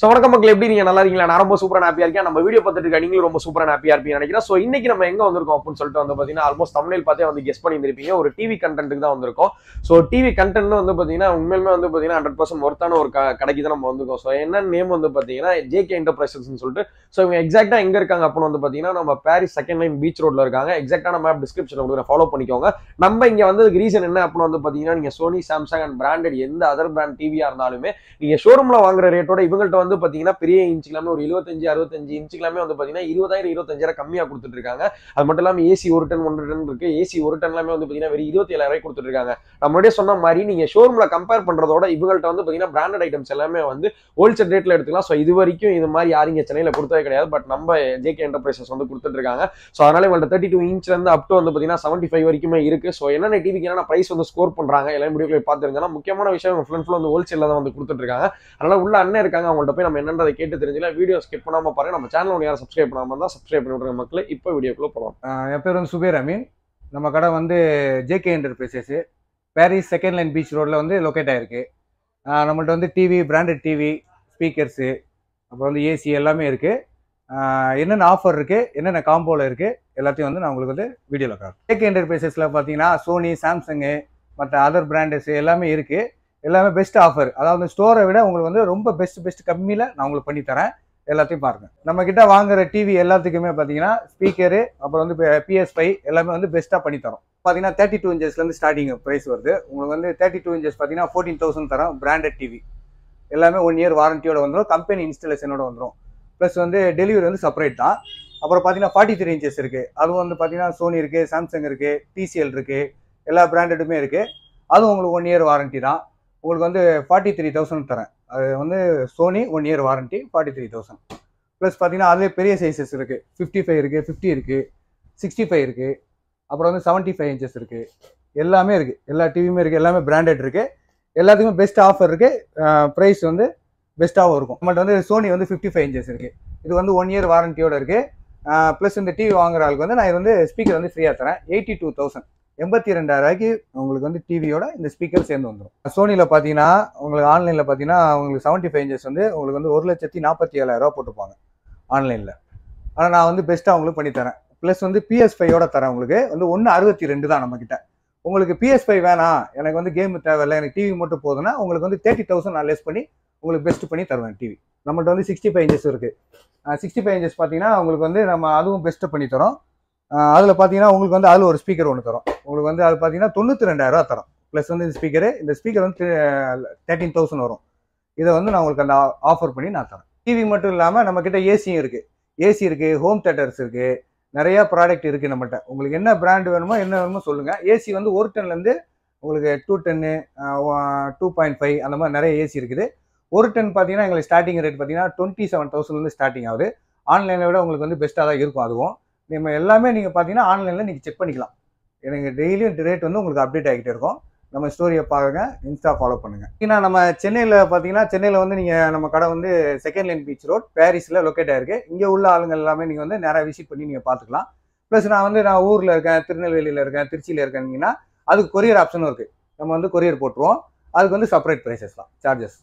வணக்கம் மக்கள், எப்படி நீங்க நல்லா இருக்கீங்களா? நான் ரொம்ப சூப்பரா ஹாப்பியா இருக்கேன். நம்ம வீடியோ பார்த்துட்டு இருக்க நீங்களும் ரொம்ப சூப்பரா ஹாப்பியா இருப்பீங்கன்னு நினைக்கிறேன். சோ இன்னைக்கு நம்ம எங்க வந்திருக்கோம் அப்படின்னு சொல்லிட்டு வந்து பாத்தீங்கன்னா ஆல்மோஸ்ட் தம்ப்நெயில் பார்த்தே வந்து கெஸ் பண்ணியிருப்பீங்க. ஒரு டிவி கண்டென்ட்டுக்கு தான் வந்திருக்கோம். சோ டிவி கண்டென்ட் வந்து பாத்தீங்கன்னா உண்மையிலுமே வந்து பாத்தீங்கன்னா 100% ஒர்த்தான ஒரு கடைக்கு தான் நம்ம வந்திருக்கோம். சோ என்ன நேம் வந்து பாத்தீங்கன்னா ஜேகே என்டர்பிரைசஸ்னு சொல்லிட்டு. சோ இவங்க எக்ஸாக்டா எங்க இருக்காங்க அப்படின்னு வந்து பாத்தீங்கன்னா நம்ம பாரிஸ் செகண்ட் லைன் பீச் ரோட்ல இருக்காங்க. எக்ஸாக்டான மேப் டிஸ்கிரிப்ஷன்ல கொடுக்குறேன், ஃபாலோ பண்ணிக்கோங்க. நம்ம இங்க வந்ததுக்கு ரீசன் என்ன அப்படின்னு வந்து பாத்தீங்கன்னா நீங்க சோனி, சாம்சங் அண்ட் பிராண்டட் எந்த அதர் பிராண்ட் டிவியா இருந்தாலுமே நீங்க ஷோரூம்ல வாங்குற ரேட்டோட இவங்கள்ட்ட வந்து பாத்தீங்கன்னா பெரிய இன்ச் எல்லாமே ஒரு 25-65 இன்ச் எல்லாமே வந்து பாத்தீங்கன்னா 20,000-25,000 கம்மியா கொடுத்துட்டு இருக்காங்க. அது மட்டும் இல்லாம ஏசி 1 டன் 1 டன் இருக்கு. ஏசி 1 டன் எல்லாமே வந்து பாத்தீங்கன்னா வெறும் 27,000 கொடுத்துட்டு இருக்காங்க. நம்மளுடைய சொன்ன மாதிரி நீங்க ஷோரூம்ல கம்பேர் பண்றதோட இவங்கள்ட்ட வந்து பாத்தீங்கன்னா பிராண்டட் ஐட்டம்ஸ் எல்லாமே வந்து ஹோல்சேல் ரேட்ல எடுத்துக்கலாம். சோ இது வரைக்கும் இது மாதிரி யாரும் இங்க சென்னையில கொடுத்ததே கிடையாது. பட் நம்ம ஜேகே என்டர்பிரைசஸ் வந்து கொடுத்துட்டு இருக்காங்க. சோ அதனால இவங்கள்ட்ட 32 இன்ச்ல இருந்து அப் டு வந்து பாத்தீங்கன்னா 75 வரைக்குமே இருக்கு. சோ என்னென்ன டிவிக்கு என்னென்ன பிரைஸ் வந்து ஸ்கோர் பண்றாங்க எல்லாம் வீடியோல பார்த்துருந்தா முக்கியமான விஷயம் ஃபுல் வந்து ஹோல்சேல்ல தான் வந்து கொடுத்துட்டு இருக்காங்க. அதனால உள்ள அண்ணன் இருக்காங்க, அவங்கள்ட்ட போய் நம்ம என்னன்றதை கேட்டு தெரிஞ்சுக்கலாம். வீடியோ ஸ்கிப் பண்ணாம பாருங்க. நம்ம சேனல் யாரும் சப்ஸ்கிரைப் பண்ணாம இருந்தா சப்ஸ்கிரைப் பண்ணி விடுங்க மக்களே. இப்போ வீடியோக்குள்ள போகலாம். என் பேர் வந்து சுபேர் அமீன். நம்ம கடை வந்து JK enterprises Paris second line beach ரோட்ல வந்து லொக்கேட் ஆயிருக்கு. நம்மள்ட்ட வந்து டிவி, பிராண்டட் டிவி, ஸ்பீக்கர்ஸு, அப்புறம் வந்து ஏசி எல்லாமே இருக்கு. என்னென்ன ஆஃபர் இருக்கு, என்னென்ன காம்போல இருக்கு எல்லாத்தையும் வந்து நான் உங்களுக்கு வந்து வீடியோவில் காட்டுறேன். ஜேகே என்டர்பிரைசஸ்ல பார்த்தீங்கன்னா சோனி, சாம்சங்கு, மற்ற அதர் பிராண்டட்ஸ் எல்லாமே இருக்கு. எல்லாமே பெஸ்ட் ஆஃபர், அதாவது ஸ்டோரை விட உங்களுக்கு வந்து ரொம்ப பெஸ்ட் கம்மியில் நான் உங்களுக்கு பண்ணி தரேன். எல்லாத்தையும் பாருங்க. நம்ம கிட்ட வாங்குற டிவி எல்லாத்துக்குமே பார்த்தீங்கன்னா ஸ்பீக்கரு, அப்புறம் வந்து PS5 எல்லாமே வந்து பெஸ்ட்டாக பண்ணி தரோம். பார்த்தீங்கன்னா 32 இன்ச்சஸ்லேருந்து ஸ்டார்டிங் ப்ரைஸ் வருது. உங்களுக்கு வந்து 32 இன்ச்சஸ் பார்த்தீங்கன்னா 14,000 தரோம். பிராண்டட் டிவி எல்லாமே 1 இயர் வாரண்டியோட வந்துடும், கம்பெனி இன்ஸ்டலேஷனோட வந்துடும். ப்ளஸ் வந்து டெலிவரி வந்து செப்பரேட் தான். அப்புறம் பார்த்தீங்கன்னா 43 இன்ச்சஸ் இருக்குது. அதுவும் வந்து பார்த்தீங்கன்னா சோனி இருக்குது, சாம்சங் இருக்குது, TCL இருக்குது, எல்லா பிராண்டடுமே இருக்குது. அதுவும் உங்களுக்கு 1 இயர் வாரண்டி தான். உங்களுக்கு வந்து 43,000 தரேன். அது வந்து சோனி 1 இயர் வாரண்டி 43,000. ப்ளஸ் பார்த்தீங்கன்னா அதுலேயே பெரிய சைஸஸ் இருக்குது. 55 இருக்குது, 50 இருக்குது, 65 இருக்குது, அப்புறம் வந்து 75 இன்ச்சஸ் இருக்குது. எல்லாமே இருக்குது, எல்லா டிவியுமே இருக்குது, எல்லாமே பிராண்டட் இருக்குது. எல்லாத்துக்குமே பெஸ்ட் ஆஃபர் இருக்குது. ப்ரைஸ் வந்து பெஸ்ட்டாகவும் இருக்கும். நம்மள்ட்ட வந்து சோனி வந்து 55 இன்ச்சஸ் இருக்குது. இது வந்து 1 இயர் வாரண்டியோட இருக்குது. ப்ளஸ் இந்த டிவி வாங்குற ஆளுக்கு வந்து நான் இது வந்து ஸ்பீக்கர் வந்து ஃப்ரீயாக தரேன். 82,000 82,000 உங்களுக்கு வந்து டிவியோட இந்த ஸ்பீக்கர் சேர்ந்து வந்துடும். சோனியில் பார்த்தீங்கன்னா உங்களுக்கு ஆன்லைனில் பார்த்தீங்கன்னா உங்களுக்கு 75 இன்ச்சஸ் வந்து உங்களுக்கு வந்து 1,47,000 போட்டுப்பாங்க ஆன்லைனில். ஆனால் நான் வந்து பெஸ்ட்டாக உங்களுக்கு பண்ணித்தரேன். ப்ளஸ் வந்து PS5 தரேன். உங்களுக்கு வந்து 162 தான் நம்மக்கிட்ட. உங்களுக்கு PS5 வேணாம், எனக்கு வந்து கேம் தேவையில்லை, எனக்கு டிவி மட்டும் போதுன்னா உங்களுக்கு வந்து 30,000 நான் லெஸ் பண்ணி உங்களுக்கு பெஸ்ட் பண்ணி தருவேன் டிவி. நம்மள்ட்ட வந்து 65 இன்ச்சஸ் இருக்குது. 65 இன்ச்சஸ் பார்த்தீங்கன்னா உங்களுக்கு வந்து நம்ம அதுவும் பெஸ்ட்டு பண்ணி தரோம். அதில் பார்த்தீங்கன்னா உங்களுக்கு வந்து அதில் ஒரு ஸ்பீக்கர் ஒன்று தரும். உங்களுக்கு வந்து அது பார்த்தீங்கன்னா 92,000 தரும். ப்ளஸ் வந்து இந்த ஸ்பீக்கர் வந்து 13,000 வரும். இதை வந்து நான் உங்களுக்கு அந்த ஆஃபர் பண்ணி நான் தரேன். டிவி மட்டும் இல்லாமல் நம்மக்கிட்ட ஏசியும் இருக்குது. ஏசி இருக்குது, ஹோம் தேட்டர்ஸ் இருக்குது, நிறையா ப்ராடக்ட் இருக்குது நம்மகிட்ட. உங்களுக்கு என்ன பிராண்ட் வேணுமோ சொல்லுங்கள். ஏசி வந்து 1 டன்லேருந்து உங்களுக்கு 2 டன்னு, 2.5 அந்த மாதிரி நிறைய ஏசி இருக்குது. 1 டன் பார்த்தீங்கன்னா எங்களுக்கு ஸ்டார்டிங் ரேட் பார்த்தீங்கன்னா 27,000 ஸ்டார்டிங் ஆகுது. ஆன்லைனை விட உங்களுக்கு வந்து பெஸ்ட்டாக தான் இருக்கும். அதுவும் நம்ம எல்லாமே நீங்கள் பார்த்தீங்கன்னா ஆன்லைனில் நீங்கள் செக் பண்ணிக்கலாம். எனக்கு டெய்லியும் ரேட் வந்து உங்களுக்கு அப்டேட் ஆகிட்டே இருக்கும். நம்ம ஸ்டோரியை பாருங்க, இன்ஸ்டா ஃபாலோ பண்ணுங்கள். ஏன்னா நம்ம சென்னையில் பார்த்தீங்கன்னா சென்னையில் வந்து நீங்கள் நம்ம கடை வந்து செகண்ட் லைன் பீச் ரோட் பாரிஸில் லொக்கேட் ஆகிருக்கு. இங்கே உள்ள ஆளுங்க எல்லாமே நீங்கள் வந்து நேராக விசிட் பண்ணி நீங்கள் பார்த்துக்கலாம். ப்ளஸ் நான் ஊரில் இருக்கேன், திருநெல்வேலியில் இருக்கேன், திருச்சியில் இருக்கேன்னீங்கன்னா அதுக்கு கொரியர் ஆப்ஷனும் இருக்குது. நம்ம வந்து கொரியர் போட்டுருவோம். அதுக்கு வந்து செப்பரேட் ப்ரைஸஸ் தான், சார்ஜஸ்.